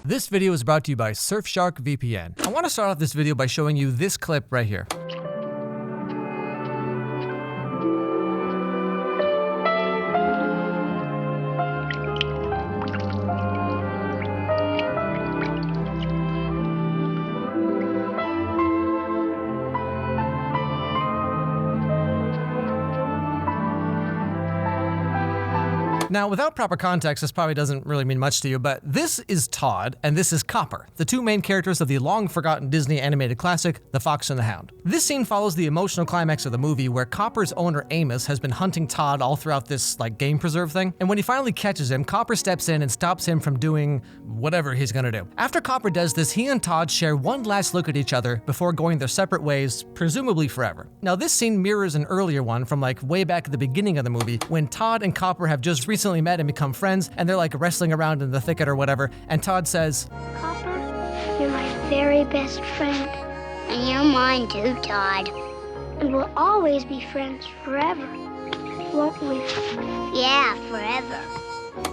This video is brought to you by Surfshark VPN. I want to start off this video by showing you this clip right here. Now, without proper context, this probably doesn't really mean much to you, but this is Todd and this is Copper, the two main characters of the long-forgotten Disney animated classic, The Fox and the Hound. This scene follows the emotional climax of the movie where Copper's owner Amos has been hunting Todd all throughout this game preserve thing, and when he finally catches him, Copper steps in and stops him from doing whatever he's gonna do. After Copper does this, he and Todd share one last look at each other before going their separate ways, presumably forever. Now, this scene mirrors an earlier one from way back at the beginning of the movie when Todd and Copper have just recently met and become friends, and they're wrestling around in the thicket or whatever, and Todd says, "Copper, you're my very best friend." "And you're mine too, Todd." "And we'll always be friends forever, won't we?" "Yeah, forever."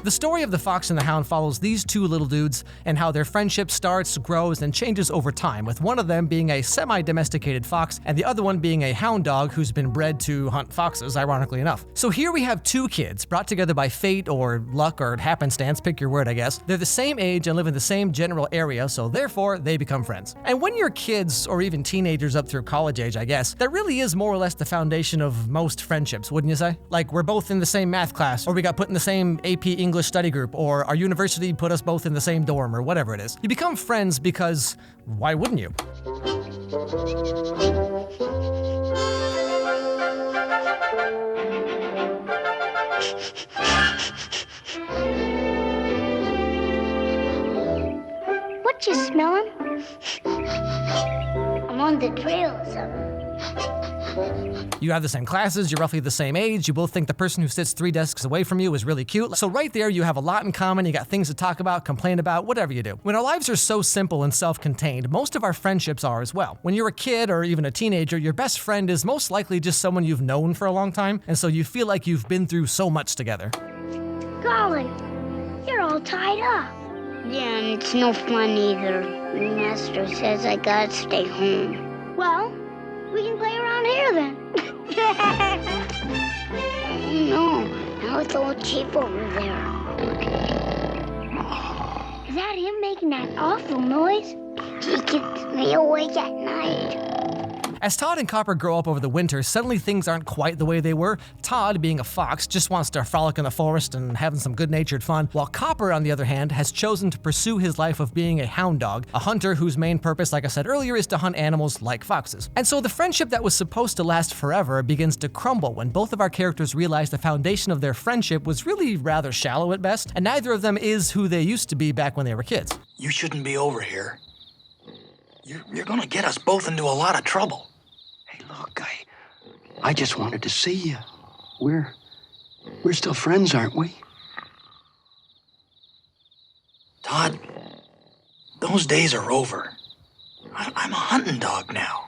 The story of The Fox and the Hound follows these two little dudes and how their friendship starts, grows, and changes over time, with one of them being a semi-domesticated fox and the other one being a hound dog who's been bred to hunt foxes, ironically enough. So here we have two kids brought together by fate or luck or happenstance, pick your word I guess. They're the same age and live in the same general area, so therefore they become friends. And when you're kids or even teenagers up through college age, I guess, that really is more or less the foundation of most friendships, wouldn't you say? We're both in the same math class, or we got put in the same AP English study group, or our university put us both in the same dorm, or whatever it is. You become friends because why wouldn't you? What you smelling? I'm on the trail of something. You have the same classes, you're roughly the same age, you both think the person who sits 3 desks away from you is really cute. So right there, you have a lot in common, you got things to talk about, complain about, whatever you do. When our lives are so simple and self-contained, most of our friendships are as well. When you're a kid or even a teenager, your best friend is most likely just someone you've known for a long time, and so you feel like you've been through so much together. Golly, you're all tied up. Yeah, and it's no fun either. The master says I gotta stay home. Well, we can play around here then. No, now it's all cheap over there. Is that him making that awful noise? He keeps me awake at night. As Todd and Copper grow up over the winter, suddenly things aren't quite the way they were. Todd, being a fox, just wants to frolic in the forest and having some good-natured fun, while Copper, on the other hand, has chosen to pursue his life of being a hound dog, a hunter whose main purpose, like I said earlier, is to hunt animals like foxes. And so the friendship that was supposed to last forever begins to crumble when both of our characters realize the foundation of their friendship was really rather shallow at best, and neither of them is who they used to be back when they were kids. "You shouldn't be over here. You're gonna get us both into a lot of trouble." Hey, look, I just wanted to see you. We're still friends, aren't we? Todd, those days are over. I'm a hunting dog now.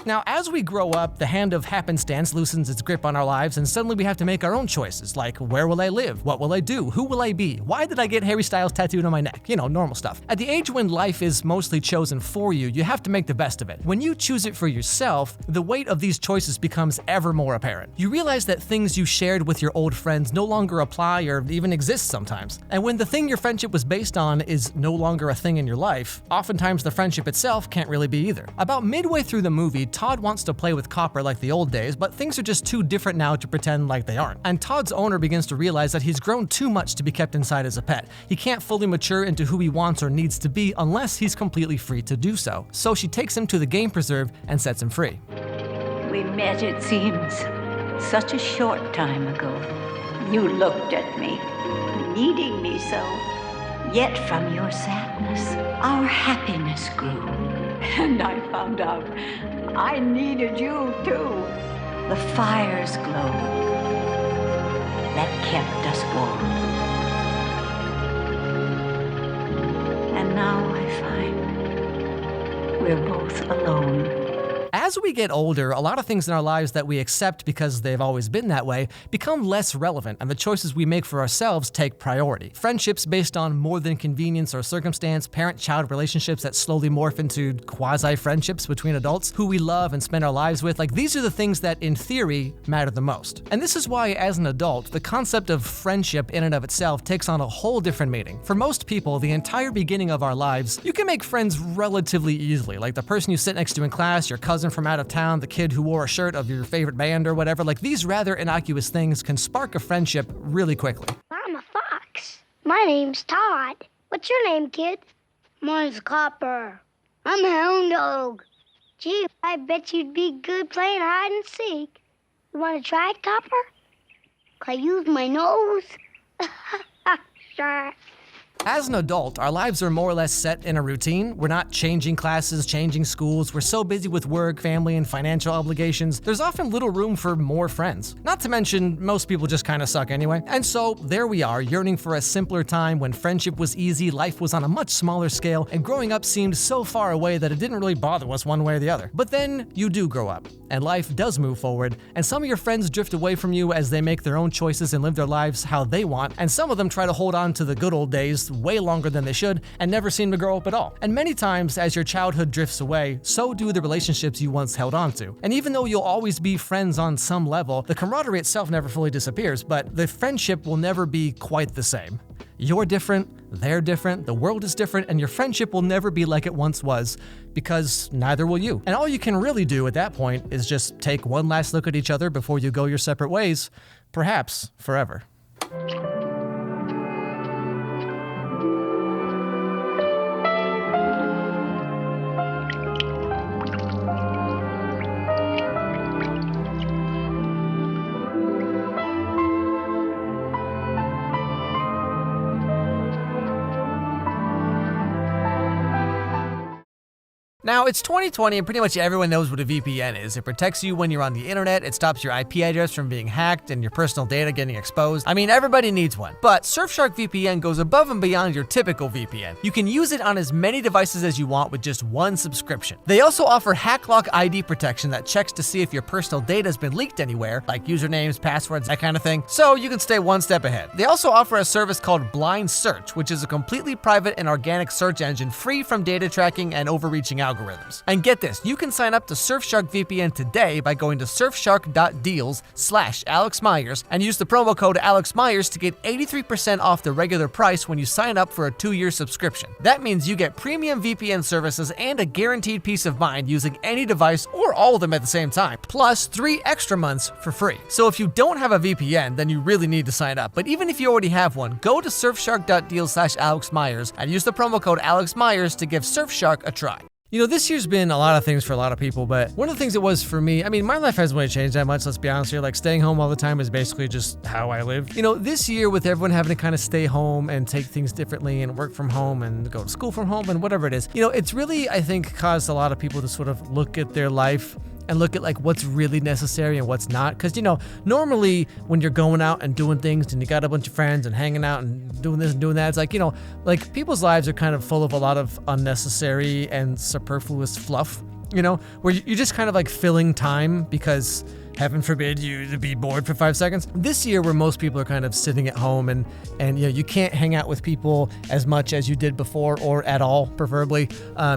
Now, as we grow up, the hand of happenstance loosens its grip on our lives, and suddenly we have to make our own choices, like where will I live, what will I do, who will I be, why did I get Harry Styles tattooed on my neck, normal stuff. At the age when life is mostly chosen for you, you have to make the best of it. When you choose it for yourself, the weight of these choices becomes ever more apparent. You realize that things you shared with your old friends no longer apply or even exist sometimes. And when the thing your friendship was based on is no longer a thing in your life, oftentimes the friendship itself can't really be either. About midway through the movie, Todd wants to play with Copper like the old days, but things are just too different now to pretend like they aren't. And Todd's owner begins to realize that he's grown too much to be kept inside as a pet. He can't fully mature into who he wants or needs to be unless he's completely free to do so. So she takes him to the game preserve and sets him free. We met, it seems, such a short time ago. You looked at me, needing me so. Yet from your sadness, our happiness grew. And I found out I needed you too. The fires glowed that kept us warm. And now I find we're both alone. as we get older, a lot of things in our lives that we accept because they've always been that way become less relevant, and the choices we make for ourselves take priority. Friendships based on more than convenience or circumstance, parent-child relationships that slowly morph into quasi-friendships between adults who we love and spend our lives with, like these are the things that in theory matter the most. And this is why as an adult, the concept of friendship in and of itself takes on a whole different meaning. For most people, the entire beginning of our lives, you can make friends relatively easily, like the person you sit next to in class, your cousin from out of town, the kid who wore a shirt of your favorite band or whatever. Like these rather innocuous things can spark a friendship really quickly. I'm a fox. My name's Todd. What's your name, kid? Mine's Copper. I'm a hound dog. Gee, I bet you'd be good playing hide and seek. You want to try it, Copper? Can I use my nose? Sure. As an adult, our lives are more or less set in a routine. We're not changing classes, changing schools. We're so busy with work, family, and financial obligations, there's often little room for more friends. Not to mention, most people just kind of suck anyway. And so, there we are, yearning for a simpler time when friendship was easy, life was on a much smaller scale, and growing up seemed so far away that it didn't really bother us one way or the other. But then, you do grow up, and life does move forward, and some of your friends drift away from you as they make their own choices and live their lives how they want, and some of them try to hold on to the good old days way longer than they should and never seem to grow up at all. And many times, as your childhood drifts away, so do the relationships you once held on to. And even though you'll always be friends on some level, the camaraderie itself never fully disappears, but the friendship will never be quite the same. You're different, they're different, the world is different, and your friendship will never be like it once was, because neither will you. And all you can really do at that point is just take one last look at each other before you go your separate ways, perhaps forever. Now, it's 2020 and pretty much everyone knows what a VPN is. It protects you when you're on the internet, it stops your IP address from being hacked and your personal data getting exposed. I mean, everybody needs one. But Surfshark VPN goes above and beyond your typical VPN. You can use it on as many devices as you want with just one subscription. They also offer HackLock ID protection that checks to see if your personal data has been leaked anywhere, like usernames, passwords, that kind of thing, so you can stay one step ahead. They also offer a service called Blind Search, which is a completely private and organic search engine free from data tracking and overreaching algorithms. And get this, you can sign up to Surfshark VPN today by going to surfshark.deals/Alex Meyers and use the promo code Alex Meyers to get 83% off the regular price when you sign up for a 2-year subscription. That means you get premium VPN services and a guaranteed peace of mind using any device or all of them at the same time, plus 3 extra months for free. So if you don't have a VPN, then you really need to sign up. But even if you already have one, go to surfshark.deals/Alex Meyers and use the promo code Alex Meyers to give Surfshark a try. You know, this year's been a lot of things for a lot of people, but one of the things it was for me, I mean, my life hasn't really changed that much, let's be honest here. Like, staying home all the time is basically just how I live. You know, this year with everyone having to kind of stay home and take things differently and work from home and go to school from home and whatever it is, you know, it's really, I think, caused a lot of people to sort of look at their life and look at like what's really necessary and what's not. Because, you know, normally when you're going out and doing things and you got a bunch of friends and hanging out and doing this and doing that, it's like, you know, like people's lives are kind of full of a lot of unnecessary and superfluous fluff, you know, where you're just kind of like filling time because heaven forbid you to be bored for 5 seconds. This year where most people are kind of sitting at home and you know, you can't hang out with people as much as you did before or at all, preferably.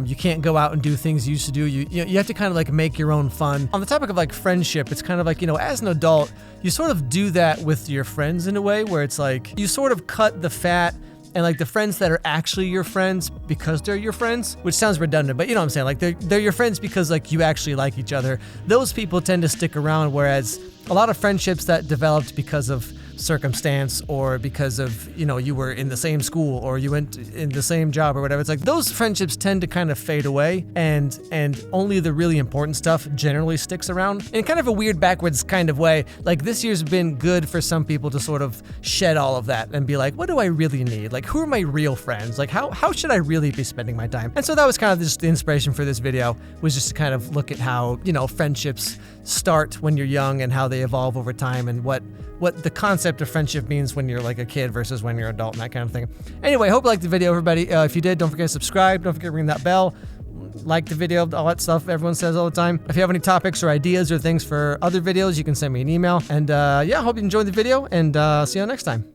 You can't go out and do things you used to do. You have to kind of like make your own fun. On the topic of like friendship, it's kind of like, you know, as an adult, you sort of do that with your friends in a way where it's like you sort of cut the fat and like the friends that are actually your friends because they're your friends, which sounds redundant, but you know what I'm saying? Like they're your friends because like you actually like each other. Those people tend to stick around, whereas a lot of friendships that developed because of circumstance or because of, you know, you were in the same school or you went in the same job or whatever, it's like those friendships tend to kind of fade away and only the really important stuff generally sticks around in kind of a weird backwards kind of way. Like this year's been good for some people to sort of shed all of that and be like, what do I really need? Like, who are my real friends? Like, how should I really be spending my time? And so that was kind of just the inspiration for this video, was just to kind of look at how, you know, friendships start when you're young and how they evolve over time and what the concept of friendship means when you're like a kid versus when you're an adult and that kind of thing. Anyway, hope you liked the video, everybody. If you did, don't forget to subscribe. Don't forget to ring that bell. like the video, all that stuff everyone says all the time. If you have any topics or ideas or things for other videos, you can send me an email. And yeah, hope you enjoyed the video, and see you next time.